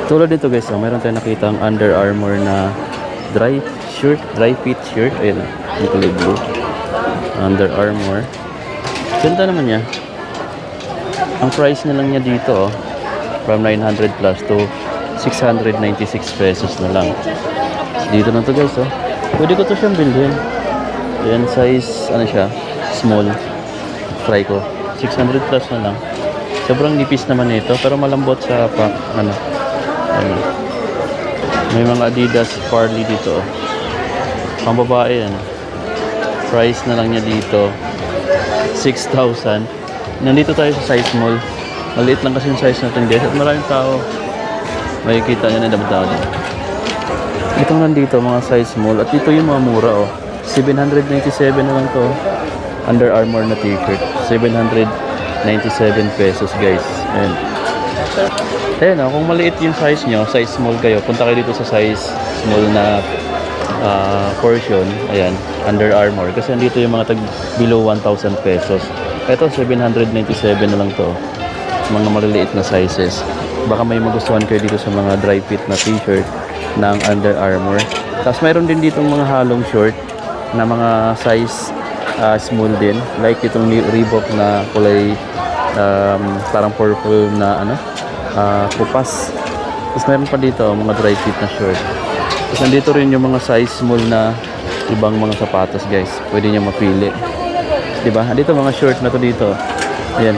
Tulad nito guys, meron tayong nakita ang Under Armour na dry fit shirt. Ayun na, yung kulay blue. Under Armour. Ganda naman niya. Ang price na lang niya dito, from 900 plus to 696 pesos na lang. Dito na to guys, pwede ko to siyang bilhin. Ayan, size, ano siya, small. Try ko. 600 plus na lang. Sobrang nipis naman ito, pero malambot sa pack, ano. May mga Adidas Parley dito. Pang babae yan. Price na lang niya dito 6,000. Nandito tayo sa size small. Maliit lang kasi yung size natin guys. At maraming tao. Makikita nyo na damdam. Itong nandito mga size small. At ito yung mga mura 797 na lang to. Under Armour na t-shirt. 797 pesos guys. Ayan. Ayan kung maliit yung size nyo, size small kayo, punta kayo dito sa size small na portion. Ayan, Under Armour. Kasi andito yung mga tag below 1,000 pesos. Ito, 797 na lang to. Mga maliliit na sizes. Baka may magustuhan kayo dito sa mga dry fit na t-shirt ng Under Armour. Tapos mayroon din dito mga halong short na mga size small din. Like itong Reebok na kulay parang purple na kupas. Tapos meron pa dito mga dry fit na short. Tapos nandito rin yung mga size small na ibang mga sapatos guys. Pwede nyo mapili. Diba? Dito mga short na to dito. Ayan.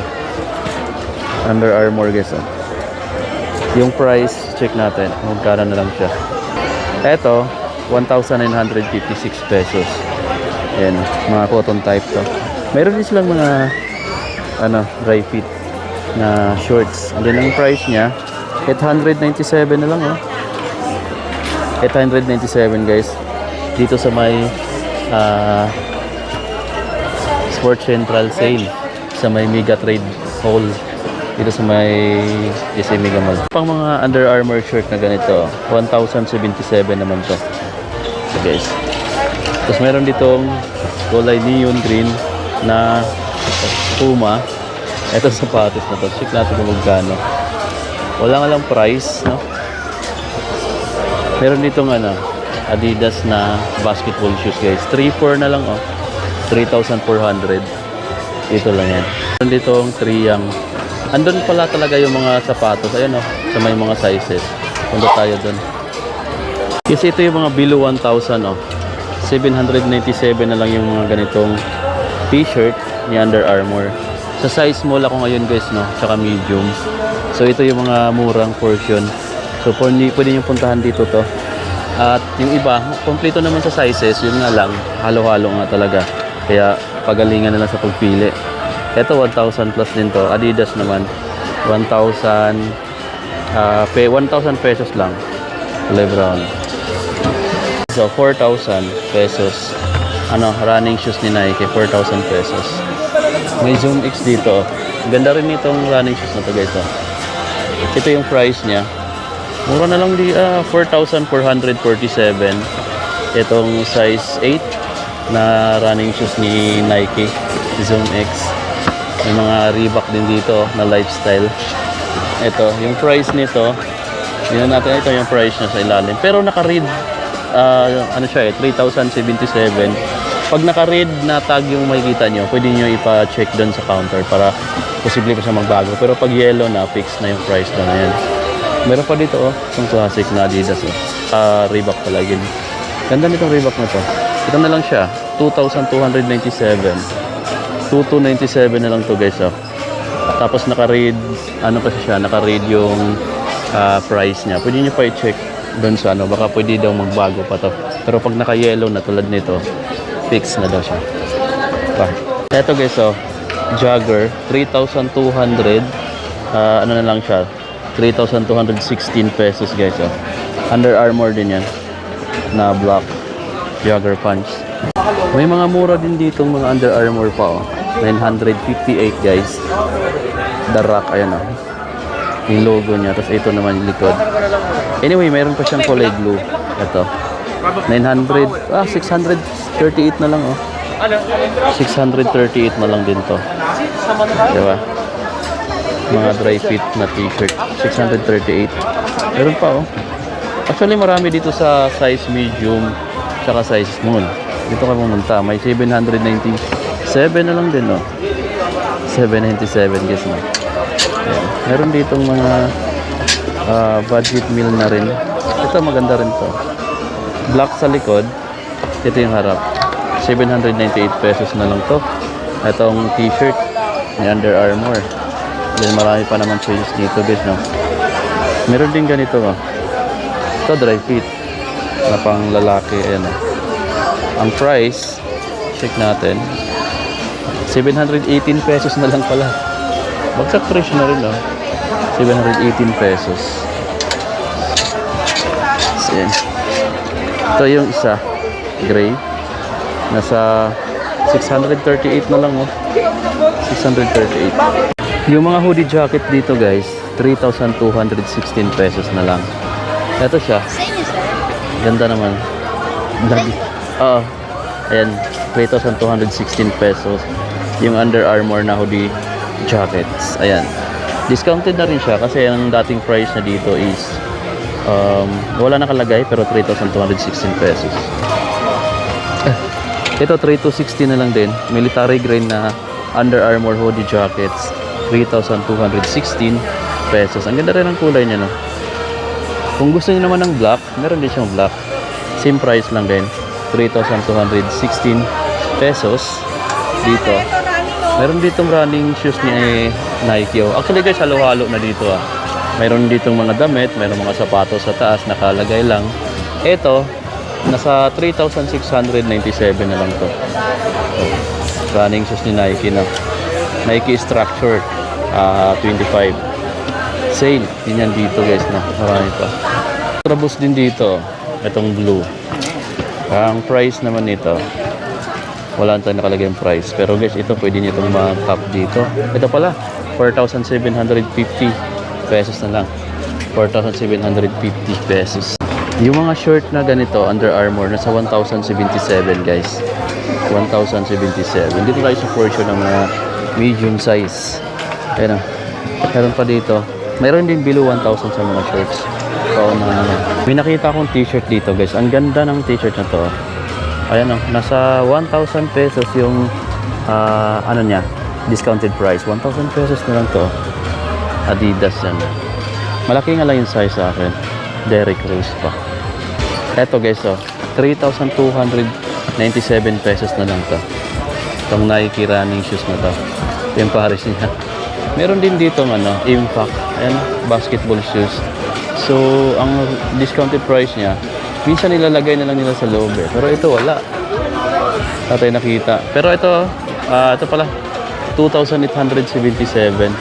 Under Armour guys. Yung price, check natin. Magkano na lang siya. Eto, 1,956 pesos. Ayan. Mga cotton type to. Meron din silang mga dry fit na shorts. And then ang price niya 897 na lang 897 guys. Dito sa may Sport Central sale sa may Mega Trade Hall dito sa may SM Mega Mall. Pang mga Under Armour shirt na ganito 1,077 naman to guys. Tapos meron ditong kulay neon green na Puma. Ito sapatos na to. Check natin kung magkano. Wala nga lang price, no? Meron ditong Adidas na basketball shoes, guys. 3,400 na lang, 3,400. Ito lang yan. Meron ditong 3 yang. Andun pala talaga yung mga sapatos. Ayan, sa may mga sizes. Punta tayo dun. Kasi ito yung mga below 1,000, 797 na lang yung mga ganitong t-shirt ni Under Armour. Sa size small ako ngayon guys, tsaka medium. So ito yung mga murang portion. So pwede nyo puntahan dito to. At yung iba, kompleto naman sa sizes. Yun nga lang, halo-halo nga talaga. Kaya pagalingan na lang sa pagpili. Ito 1,000 plus din to. Adidas naman 1,000 pesos lang. Kulay brown. So 4,000 pesos. Running shoes ni Nike, 4,000 pesos. May Zoom X dito. Ganda rin itong running shoes na to guys. Ito yung price niya. Mura na lang 4,447. Itong size 8 na running shoes ni Nike, Zoom X. May mga Reebok din dito na lifestyle. Ito, yung price nito. Tingnan natin ito yung price niya sa ilalim. Pero naka-read siya 3,077. Pag naka-red na tag yung makikita nyo, pwede nyo ipa-check doon sa counter para posible pa siya magbago. Pero pag yellow na, fix na yung price na yan. Meron pa dito, itong classic na Adidas. Reebok pala yun. Ganda nitong Reebok na to. Ito na lang siya, 2,297. 2,297 na lang to guys. Tapos naka-red, pa siya, naka-red yung price niya. Pwede nyo pa i-check doon sa baka pwede daw magbago pa to. Pero pag naka-yellow na tulad nito, fix na daw siya. Ito guys, Jogger, 3,200. Na lang siya, 3,216 pesos guys. Under Armour din yan na black Jogger pants. May mga mura din dito mga Under Armour pa 958 guys. The Rock, ayan yung logo niya. Tapos ito naman yung likod. Anyway, mayroon pa siyang kulay blue. Ito 638 na lang 638 na lang din to. Diba? Mga dry fit na t-shirt. 638. Meron pa, oh. Actually, marami dito sa size medium tsaka size small. Dito ka pumunta. May 797 na lang din, oh. 797 guys, no. Ayan. Meron ditong mga budget meal na rin. Ito maganda rin to. Black sa likod. Ito yung harap. 798 pesos na lang to. Itong t-shirt ni Under Armour. Then marami pa naman choices dito guys, no. Meron din ganito, oh. Ito dry fit na pang lalaki. Ayan, oh. Ang price, check natin, 718 pesos na lang pala. Bagsak presyo na rin, no. 718 pesos. So, yan. Ito yung isa, gray. Nasa 638 na lang, oh. 638. Yung mga hoodie jacket dito, guys, 3,216 pesos na lang. Ito siya. Ganda naman. Lagi. Oo. Ayan, 3,216 pesos. Yung Under Armour na hoodie jackets. Ayan. Discounted na rin siya kasi ang dating price na dito is wala nakalagay pero 3,216 pesos. Ito 3,260 na lang din. Military grade na Under Armour hoodie jackets, 3,216 pesos. Ang ganda rin ang kulay niya, no. Kung gusto niyo naman ng black, meron din siyang black. Same price lang din, 3,216 pesos dito. Meron ditong running shoes ni Nike. Actually guys, halo-halo na dito, ah. Meron ditong mga damit, meron mga sapatos sa taas, nakalagay lang. Ito, nasa 3,697 na lang to. Running shoes ni Nike, no. Nike Structure 25. Sale, yun yan dito guys, no. Marami pa. Trabos din dito, itong blue. Ang price naman nito, wala tayong nakalagay yung price. Pero guys, ito pwede nyo itong ma-top dito. Ito pala, 4,750 pesos na lang. 4,750 pesos. Yung mga short na ganito, Under Armour, nasa 1,077 guys. 1,077. Dito tayo sa portion ng mga medium size. Ayan o. Meron pa dito. Meron din below 1,000 sa mga shorts. So, may nakita akong t-shirt dito guys. Ang ganda ng t-shirt na to. Ayan o. Nasa 1,000 pesos yung ano niya, discounted price. 1,000 pesos na lang to. Adidas yan. Malaki nga lang yung size sa akin. Derrick Rose pa. Eto guys, oh, 3,297 pesos na lang to. Itong Nike running shoes na to. Yung Paris niya. Meron din dito ano, Impact. Ayan, basketball shoes. So, ang discounted price niya, minsan nilalagay na lang nila sa loob eh. Pero ito wala. Tatay nakita. Pero ito, ito pala, 2,877.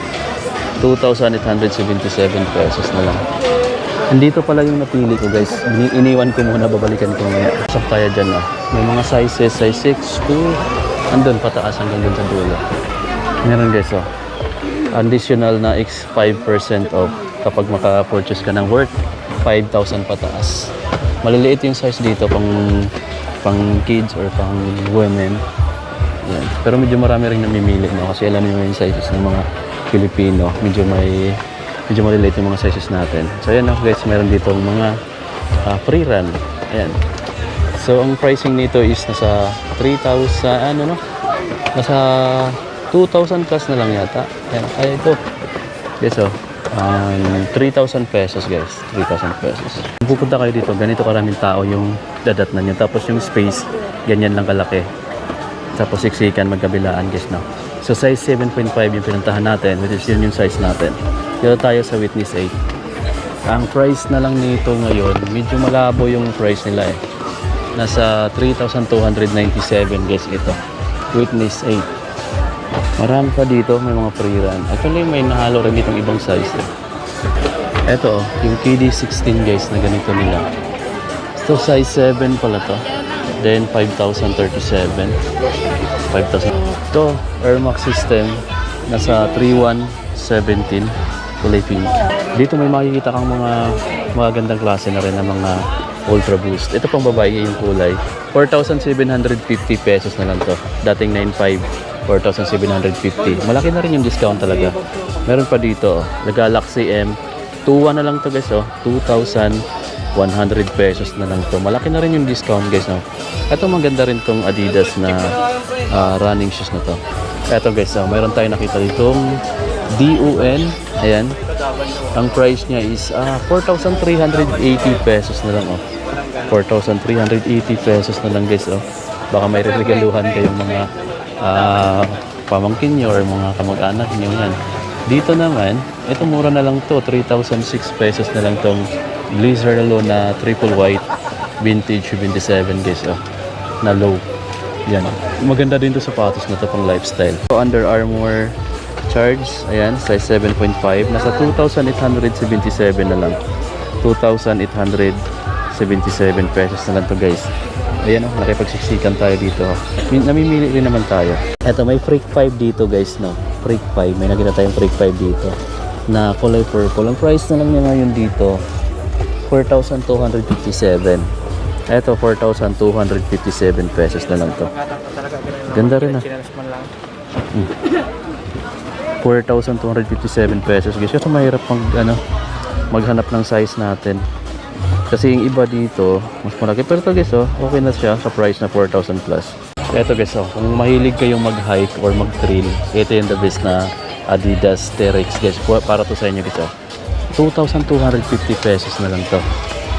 2,877 pesos na lang. Andito pala yung napili ko guys. Iniwan ko muna, babalikan ko muna. Saktaya dyan ah. May mga sizes, size 6 to andun pataas hanggang dun sa dulo. Meron guys oh. Additional na X 5% off kapag maka-purchase ka ng worth 5,000 pataas. Maliliit yung size dito pang kids or pang women. Yan. Pero medyo marami rin namimili no kasi alam niyo yung sizes ng mga Pilipino. Medyo maliliit yung mga sizes natin. So ayan no guys, meron dito mga free run. Ayan. So ang pricing nito is nasa 3,000 ano no? Nasa 2,000 plus na lang yata. Ayan. Ay ito. Yes oh. 3,000 pesos guys. 3,000 pesos. Kung pupunta kayo dito, ganito karaming tao yung dadatnan nyo. Tapos yung space, ganyan lang kalaki. Tapos siksikan magkabilaan guys no. So size 7.5 yung pinuntahan natin, which is yun yung size natin. Dito tayo sa Witness 8. Ang price na lang nito ngayon, medyo malabo yung price nila eh. Nasa 3,297 guys ito. Witness 8. Marami pa dito, may mga free run. Actually may nahalo rin itong ibang size eh. Ito yung KD16 guys na ganito nila. Ito size 7 pala to. Then 5,037. 5,000. Ito, Air Max system. Nasa 3,117. Kulay pink. Dito may makikita kang mga magandang klase na rin ng mga Ultra Boost. Ito pang babae yung kulay. 4,750 pesos na lang to. Dating 9,500. 4,750. Malaki na rin yung discount talaga. Meron pa dito, the Galaxy M. 2.1 na lang to guys, 2,100 pesos na lang to. Malaki na rin yung discount guys, no. Ito maganda rin tong Adidas na running shoes na to. Ito guys, mayroon tayong nakita ditong DUN. Ayan. Ang price niya is 4,380 pesos na lang, 4,380 pesos na lang guys, Baka may regaluhan kayong mga pamangkin nyo or mga kamag-anak nyo yan. Dito naman, ito mura na lang to, 3,006 pesos na lang tong Blizzard Alone na triple white vintage 27 guys, na low. Yan. Maganda din to sapatos na to pang lifestyle. So, Under Armour charge, ayan, size 7.5, nasa 2,877 na lang. 2,877 pesos na lang to guys. Ayan, nakipagsiksikan tayo dito. Namimili rin naman tayo. Eto, may Freak 5 dito guys, no. Freak 5, may nakita tayong Freak 5 dito na kulay purple. Ang price na lang niya ngayon dito 4,257. Eto, 4,257 pesos na lang to. Ganda rin, 4,257 pesos guys. Kasi mahirap maghanap ng size natin. Kasi yung iba dito, mas malaki. Pero ito guys, okay na siya sa price na 4,000 plus. Ito guys, kung mahilig kayong mag-hike or mag-trail, ito yung the best na Adidas T-Rex guys. Para to sa inyo guys, 2,250 pesos na lang to.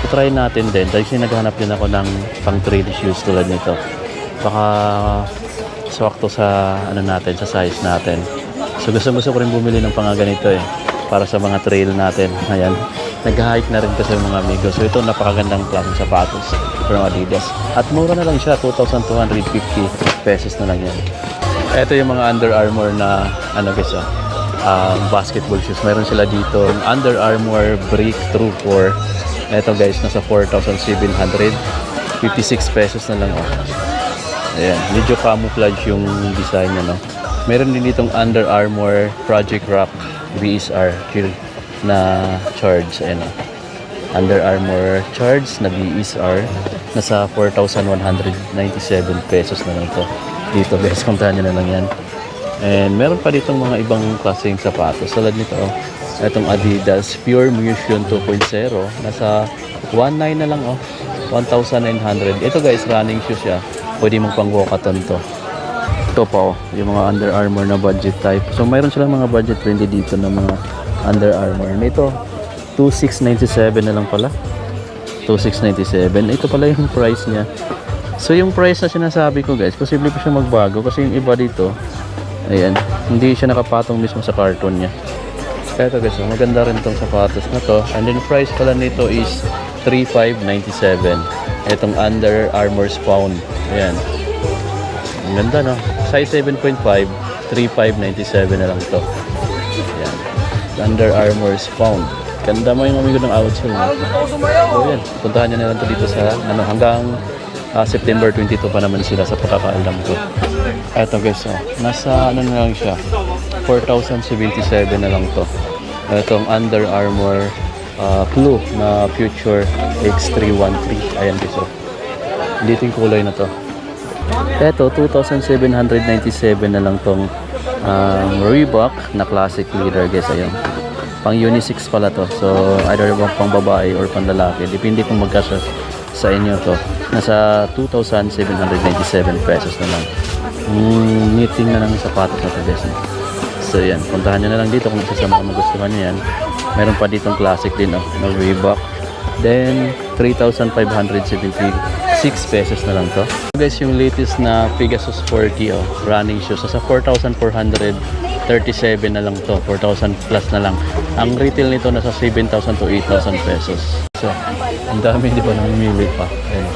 I-try natin din. Dahil naghanap din ako ng pang trail shoes tulad nito. Baka swakto sa natin, sa size natin. So gusto ko rin bumili ng ganito para sa mga trail natin. Ayan. Nag-hike na rin kasi mga amigo. So ito napakagandang klaseng sapatos from Adidas. At mura na lang siya, 2,250 pesos na lang yan. Ito yung mga Under Armour na guys, basketball shoes. Mayroon sila dito Under Armour Breakthrough 4. Ito guys, nasa 4,756 pesos na lang. Ayan, medyo camouflage yung design niya, no. Meron din ditong Under Armour Project Rock BSR chill na charge. Ayan, Under Armour charge na BSR, nasa 4,197 pesos na lang to dito guys. Puntahan nyo na lang yan. And meron pa ditong mga ibang klaseng sapatos tulad nito, itong Adidas Pure Motion 2.0, nasa 1,900 na lang, 1,900. Ito guys, running shoes siya. Pwede mong pang walkathon to. Ito pa, yung mga Under Armour na budget type. So mayroon silang mga budget friendly dito na mga Under Armour. Ito 2,697 na lang pala. 2,697. Ito pala yung price niya. So yung price na sinasabi ko guys, posible pa siya magbago kasi yung iba dito, ayan, hindi siya nakapatong mismo sa carton niya. Kaya ito guys, maganda rin tong sapatos na to. And then price pala nito is 3,597. Itong Under Armour Spawn. Ayan. Ang ganda, no? Size 7.5, 3,597 na lang to. Ayan. Under Armour Spawn. Ganda mo yung amigo ng outsole, no? So yan, puntahan nyo na lang to dito sa hanggang September 22 pa naman sila sa pagkakaalam ko. Eto guys, nasa na lang siya, 4,077 na lang to. Itong Under Armour Blue na Future X313. Ayan guys, dito yung kulay na to. Eto, 2,797 na lang tong Reebok na classic leader guys. Ayan, pang unisex pala to. So either pang babae or pang lalaki, depende kung magkasya sa inyo to. Nasa 2,797 pesos na lang. Knitting na lang yung sapatos na to guys. So yan, puntahan nyo na lang dito kung isa sa mga magustuhan nyo yan. Meron pa ditong classic din, na Reebok. Then 3,576 pesos na lang to. So guys, yung latest na Pegasus 40 running shoes, sa 4,437 na lang to. 4,000 plus na lang. Ang retail nito nasa 7,000 to 8,000 pesos. So ang dami, di ba, namimili pa. Ayan.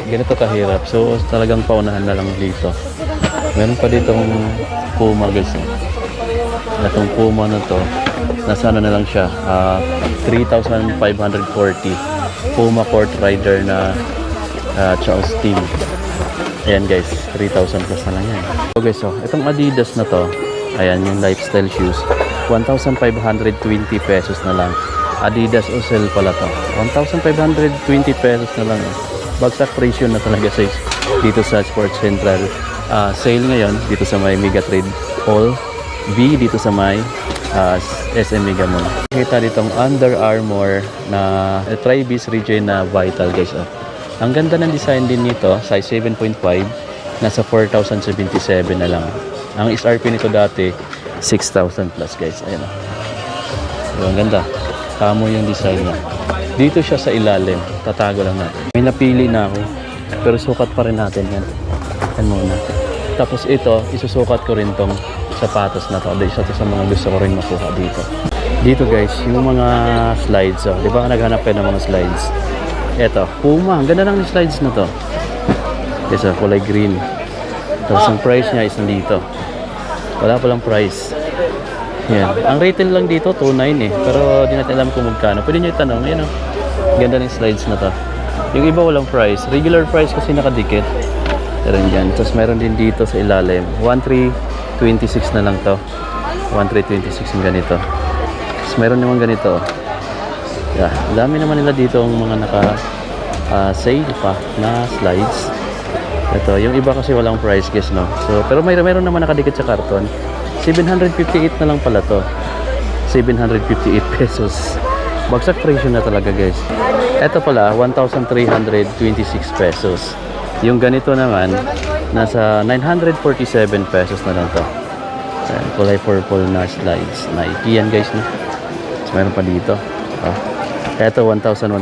Ganito kahirap. So talagang paunahan na lang dito. Meron pa ditong Puma guys. Itong Puma na to, nasa na lang siya, 3,540. Puma Court Rider na Charles Team. Ayan guys, 3,000 plus na lang yan. So guys, itong Adidas na to, ayan yung lifestyle shoes, 1,520 pesos na lang. Adidas Ocel pala to, 1,520 pesos na lang. Bagsak presyo na talaga sa dito sa Sports Central sale ngayon dito sa may Mega Trade Hall. B dito sa may SM Mega Mall. Kita ditong Under Armour na Tri-Beast Regina Vital guys. Ang ganda ng design din nito, size 7.5, nasa 4,077 na lang. Ang SRP nito dati 6,000 plus guys. Ayan o. Ang ganda. Tamo yung design niya. Dito siya sa ilalim. Tatago lang natin. May napili na ako. Pero sukat pa rin natin yan. Yan muna. Tapos ito, isusukat ko rin tong sapatos na to. Isa to sa mga gusto ko rin makuha dito. Dito guys, yung mga slides. Oh. Di ba naghanap kayo ng mga slides? Ito, Puma. Ang ganda ng slides na to. Yes, kulay green. Tapos ang price niya is nandito. Wala palang price. Yan. Ang retail lang dito, 2.9 eh. Pero di natin alam kung magkano. Pwede nyo itanong. Ayan o. Ganda ng slides na to. Yung iba walang price. Regular price kasi nakadikit. Meron dyan. Tapos meron din dito sa ilalim. 1,326 na lang to. 1,326 yung ganito. Tapos meron naman ganito. Yeah. Dami naman nila dito ang mga naka-sale pa na slides. Ito. Yung iba kasi walang price guys no. So, pero meron naman nakadikit sa karton. 758 na lang pala to. 758 pesos. Bagsak presyo na talaga guys. Ito pala 1,326 pesos. Yung ganito naman nasa 947 pesos na lang to. Ayan, kulay purple na slides. Nike yan guys no. So, meron pa dito. Ito 1,137.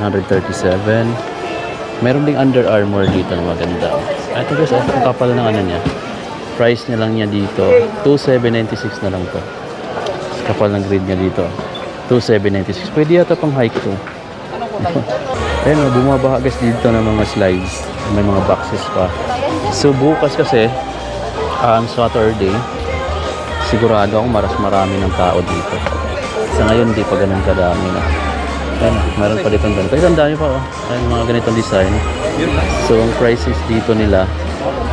Meron ding Under Armour dito na maganda. Ito guys, ang kapal ng ano niya. Price niya lang niya dito, 2,796 na lang to. Kapal ng grade niya dito, 2,796. Pwede yata pang hike to. Ayun, bumabaha guys dito ng mga slides. May mga boxes pa. So bukas kasi, Saturday, sigurado ako marami ng tao dito. Sa ngayon, di pa ganun kadami na. Ayun, meron pa dito ng ganito. Ayun, ang dami pa oh. Ayun, mga ganitong design. So ang prices dito nila,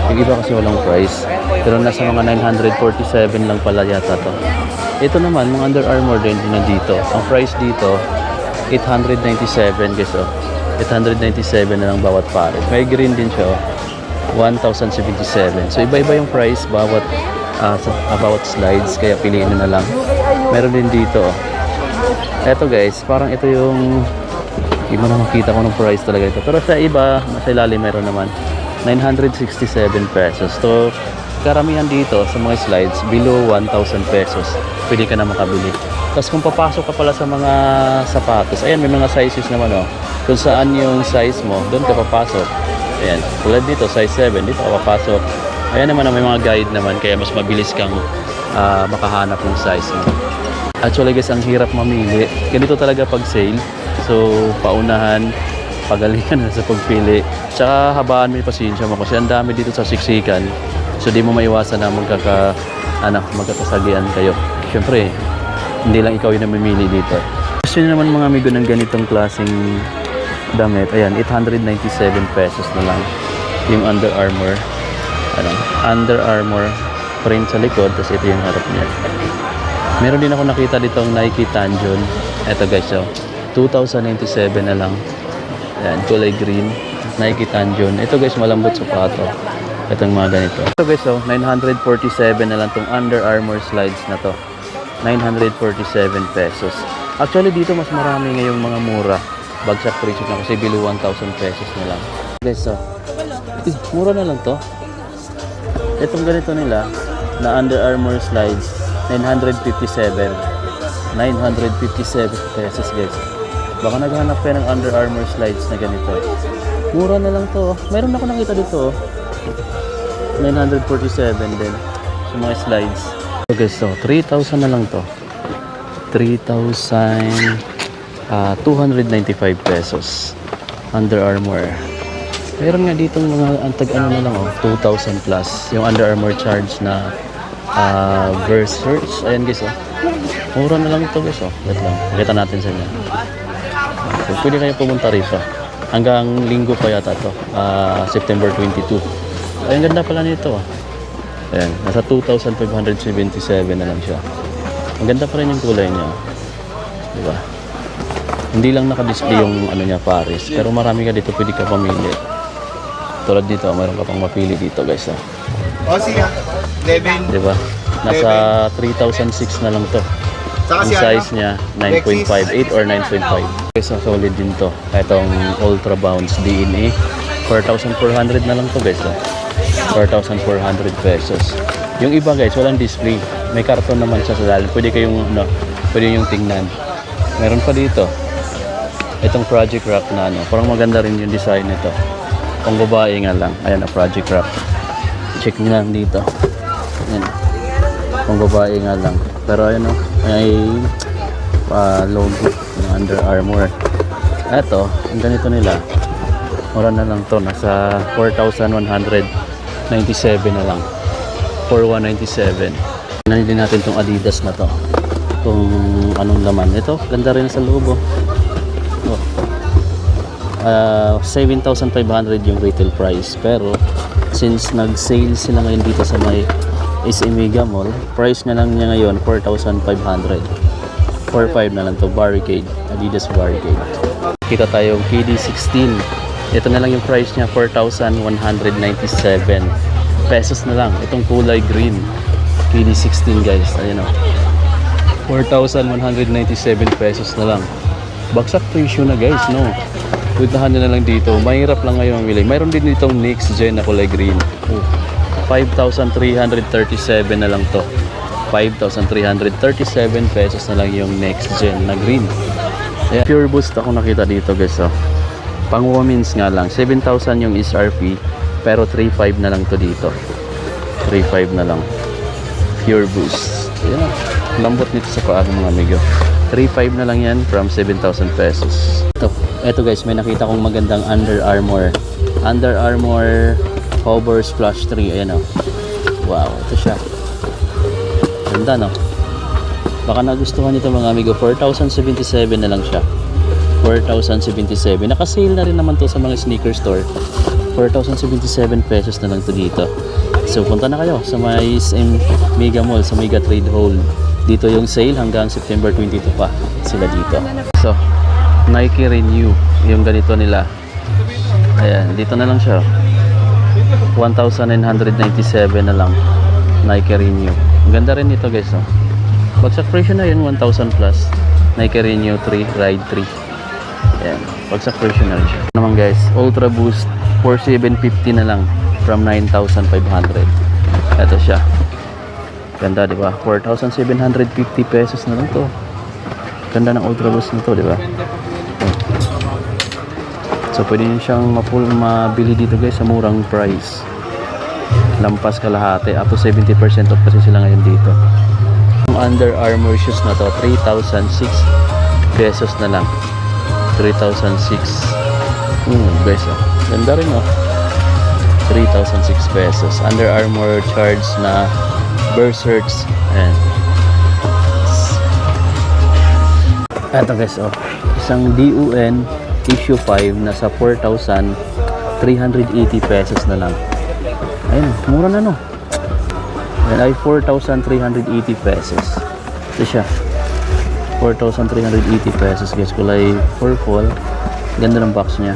yung iba kasi walang price. Pero nasa mga 947 lang pala yata to. Ito naman, mga Under Armour din na dito. Ang price dito, 897 guys oh. 897 na lang bawat pares. May green din siya oh. 1,077. So iba-iba yung price bawat slides. Kaya piliin nyo na lang. Meron din dito oh. Eto guys, parang ito yung iba na makita ko ng price talaga ito. Pero sa iba, sa ilalim meron naman 967 pesos. So, karamihan dito sa mga slides, below 1,000 pesos. Pwede ka na makabili. Tapos kung papasok ka pala sa mga sapatos, ayan, may mga sizes naman, oh. Kung saan yung size mo, doon ka papasok. Ayan, tulad dito, size 7, dito ka papasok. Ayan naman, may mga guide naman, kaya mas mabilis kang makahanap ng size mo. Actually guys, ang hirap mamili. Ganito talaga pag sale. So, paunahan, pagalingan na sa pagpili. Tsaka habaan mo yung pasensya mo kasi ang dami dito sa siksikan. So di mo maiwasan na magkakasagian kayo. Siyempre, hindi lang ikaw yung namimili dito. Gusto nyo naman mga amigo ng ganitong klaseng damit. Ayan, 897 pesos na lang yung Under Armour. Under Armour print sa likod, tapos ito yung harap niya. Meron din ako nakita dito ang Nike Tanjun. Ito guys, so 2,097 na lang. Ayan, kulay green. Nike Tanjun. Ito guys, malambot sapato. Itong mga ganito. Ito guys, so 947 na lang tong Under Armour slides na to. 947 pesos. Actually, dito mas marami ngayong mga mura. Bagsak presyo na kasi below 1,000 pesos na lang. Guys, so mura na lang to. Itong ganito nila na Under Armour slides, 957. 957 pesos guys. Baka naghanap kayo ng Under Armour slides na ganito. Mura na lang to. Meron ako nakita dito. 947 din. Sa mga slides. Okay, so 3,000 na lang to. 3,295 pesos. Under Armour. Meron nga dito mga antag ano na lang 2,000 plus. Yung Under Armour charge na Verse Search. Ayan guys Mura na lang ito guys Wait lang. Pakita natin sa inyo. So, pwede kayo pumunta rito. Hanggang linggo pa yata to. September 22. Ay, ang ganda pala nito Ayan, nasa 2,577 na lang siya. Ang ganda pa rin yung kulay niya. Diba? Hindi lang naka-display yung ano niya, Paris. Pero marami ka dito, pwede ka pamili. Tulad dito, mayroon ka pang mapili dito guys O siya, 11. Di ba? Nasa 3,006 na lang to. Saka Ang si size ano? niya, 9.5, 8 or 9.5. Okay, so solid din to. Itong Ultra Bounce DNA. 4,400 na lang to guys. 4,400 pesos. Yung iba guys, walang display. May karton naman siya sa lalim. Pwede kayong, pwede yung tingnan. Meron pa dito. Itong Project Rock na parang maganda rin yung design nito. Pang babae nga lang. Ayan na, Project Rock. Check nyo lang dito. Ayan. Pang babae nga lang. Pero ayan may logo ng Under Armour. Eto, ang ganito nila. Mura na lang to. Nasa 4,197 na lang. 4,197. Tingnan din natin tong Adidas na to. Kung anong laman. Ito, ganda rin sa loob. 7,500 yung retail price, pero since nag-sale sila ngayon dito sa may SM Mega Mall, price na lang niya ngayon 4,500. 4,500 na lang to. Barricade, Adidas Barricade. Kita tayong KD16. Ito na lang yung price niya, 4,197 pesos na lang. Itong kulay green, KD16 guys. Ayan o, 4,197 pesos na lang. Bagsak presyo na guys, no? Puntahan nyo na lang dito. Mahirap lang ngayon mamili. Mayroon din ditong next gen na kulay green. 5,337 na lang to. 5,337 pesos na lang yung next gen na green. Ayan. Pure Boost ako nakita dito guys. Pang women's nga lang. 7,000 yung SRP. Pero 3,500 na lang to dito. 3,500 na lang. Pure Boost. Ayan. Lambot nito sa paa mga amigo. 3,500 na lang yan from 7,000 pesos. Ito guys, may nakita kong magandang Under Armour. Under Armour Hover Splash 3. Ayan o. Wow, ito siya. Ganda no? Baka nagustuhan nito mga amigo. 4,077 na lang siya. 4,077. Naka-sale na rin naman to sa mga sneaker store. 4,077 pesos na lang to dito. So punta na kayo sa may SM Mega Mall, sa Mega Trade Hall. Dito yung sale hanggang September 22 pa sila dito. So Nike Renew, yung ganito nila. Ayan, dito na lang siya. 1,997 na lang. Nike Renew. Ang ganda rin nito guys. Bagsak presyo na yun, 1,000 plus. Nike Renew 3, Ride 3. Ayan, bagsak presyo na rin siya. Naman guys, Ultra Boost 4,750 na lang from 9,500. Ito siya. Ganda, di ba? 4,750 pesos na lang to. Ganda ng Ultra Boost na to, di ba? So pwede nyo siyang mabili dito guys sa murang price. Lampas kalahati, up to 70% off kasi sila ngayon dito. Yung Under Armour shoes na to, 3,006 pesos na lang. 3,006. Guys, ganda rin 3,006 pesos. Under Armour charge na Berserks. Ayan. Eto guys, isang DUN issue 5 nasa 4,380 pesos na lang. Ayun, mura na no. Ayan ay 4,380 pesos. Ito siya. 4,380 pesos guys. Kulay purple. Ganda ng box niya.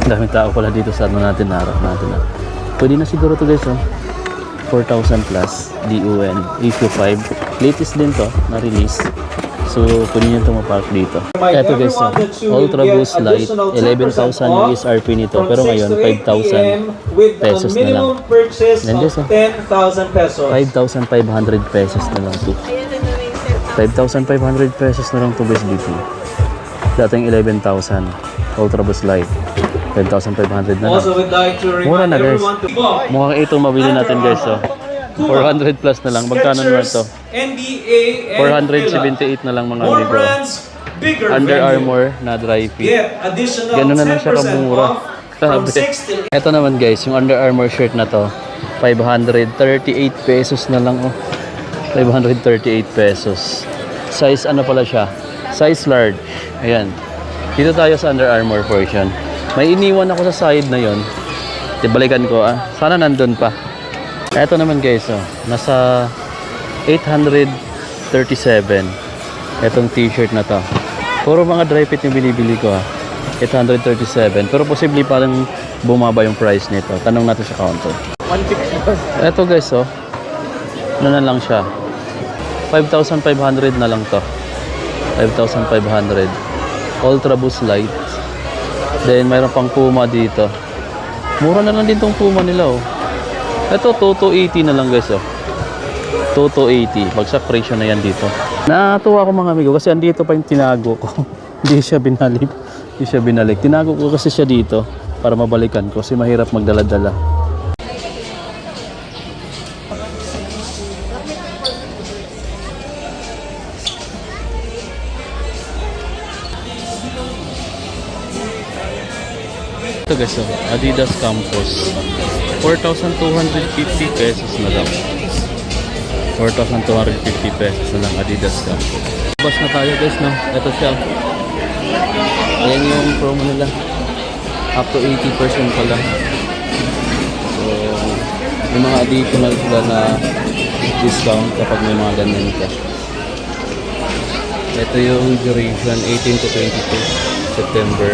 Daming tao pala dito sa natin, harap natin. Pwede na siguro to guys 4,000 plus DUN issue 5. Latest din to na release. So, pwede nyo ito mapark dito. Ito guys, Ultra Boost Light, 11,000 yung SRP nito. Pero ngayon, 5,000 pesos na lang. Yan guys, 10,000 pesos. 5,500 pesos na lang ito. 5,500 pesos na lang ito guys dito. Dating 11,000. Ultra Boost Light. 5,500 na lang. Mura na guys. Mukhang ito mabili natin guys. 400 plus na lang. Magkano naman ito? 478 na lang mga amigo. Under Armour na dry fit. Ganun na lang siya kamura. Ito naman guys, yung Under Armour shirt na to, 538 pesos na lang 538 pesos. Size ano pala siya? Size large. Ayan. Dito tayo sa Under Armour portion. May iniwan ako sa side na yon. Balikan ko Sana nandun pa. Ito naman guys, nasa 837 etong t-shirt na to. Puro mga dry fit yung binibili ko 837. Pero posible parang bumaba yung price nito. Tanong natin sa counter. 1.6 boss. Eto guys, oh. Ano na lang siya? 5,500 na lang to. 5,500. Ultra Boost Light. Then, mayroon pang Puma dito. Mura na lang din tong Puma nila, oh. Ito, 2,280 na lang guys, oh. 2,280. Bagsak presyo na yan dito. Natuwa ko mga amigo kasi andito pa yung tinago ko. Hindi siya binalik. Hindi siya binalik. Tinago ko kasi siya dito para mabalikan ko kasi mahirap magdala-dala. Ito guys, oh, Adidas Campus. 4,250 pesos na lang. 4,250 pesos na lang Adidas Campus. Bus na tayo guys, no? Ito siya. Ayan yung promo nila. Up to 80% pala. So, may mga additional sila na discount kapag may mga ganyan ka. Ito yung duration, 18 to 22 September.